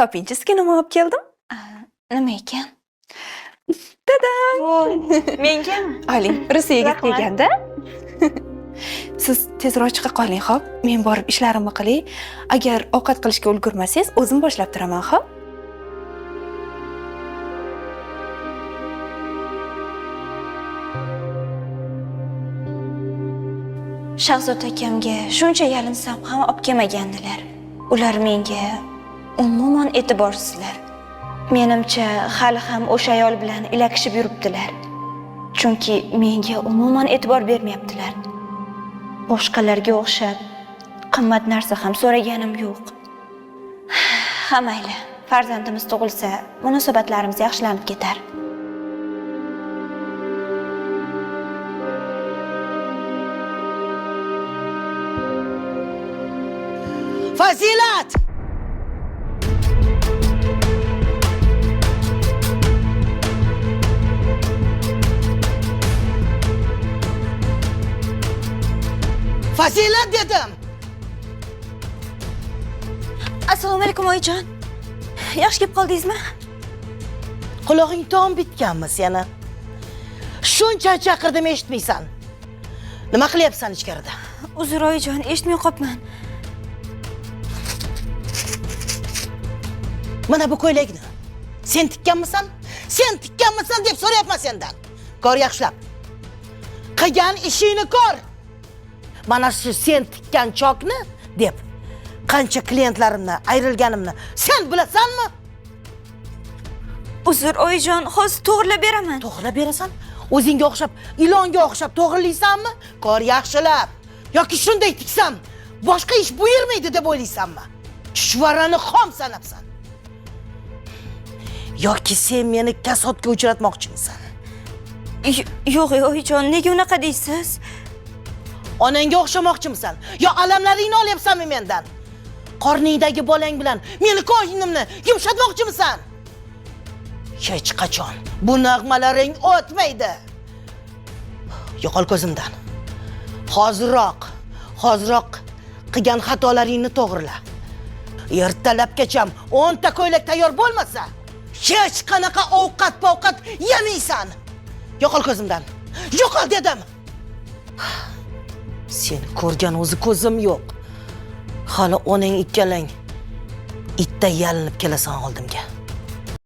Topinchi, sizga nima olib keldim? Nima ekan? Tadam! Voy, mengami? Oling, Rossiyaga Rahmat. kelganda. Siz tezroq chiqa qoling, xo'p? Men borib ishlarimni qilay. Agar ovqat qilishga ulgurmasangiz, o'zim boshlab turaman, xo'p? Shahzod akamga shuncha yalinsam ham olib kelmagandilar. Ular menga umuman e'tiborsizlar. Menimcha, hali ham o'sha ayol bilan ilakishib yuribdilar. Chunki menga umuman e'tibor bermayaptilar. Boshqalarga o'xshab qimmat narsa ham so'raganim yo'q. Ha mayli, farzandimiz tug'ilsa, munosabatlarimiz yaxshilanib ketar. Fazilat! Fazilat dedim. Assalomu alaykum oyijon. Yaxshi kelib qoldingizmi? Quloqing tom bitganmi seni? Shuncha chaqirdim eshitmaysan. Nima qilyapsan ichkarida? Uzr oyijon, eshitmay qolibman. Mana bu ko'ylakni sen tikkanmisan? Sen tikkanmisan deb so'rayapman sendan. Ko'r yaxshilab. Qilgan ishingni ko'r. Mana shu sen tikkan chokni deb qancha klientlarimni ayrilganimni sen bilasanmi? Uzr oyijon, hozir to'g'rilab beraman. To'g'rilab berasan? O'zingga o'xshab, ilonga o'xshab to'g'rilaysanmi? Ko'r yaxshilab. Yoki shunday tiksam, boshqa ish buyurmaydi deb o'ylaysanmi? Chuchvarani xom sanabsan. Yoki sen meni kasodga uchratmoqchimisan? Yo'q oyijon, nega unaqa deysiz? Onangga o'xshamoqchimisan? Yo alamlaringni olyapsanmi mendan? Qorningdagi bolang bilan meni ko'nglimni yumshatmoqchimisan? Hech qachon bu nag'malaring o'tmaydi. Yo'qol ko'zimdan. Hoziroq qilgan xatolaringni to'g'rila. Ertalabgacha 10 ta ko'ylak tayyor bo'lmasa, hech qanaqa ovqat yemaysan. Yo'qol ko'zimdan. Yo'qol dedim. Seni ko'rgan o'zi ko'zim yo'q. Hali onang ikkalang itday yalinib kelasan oldimga.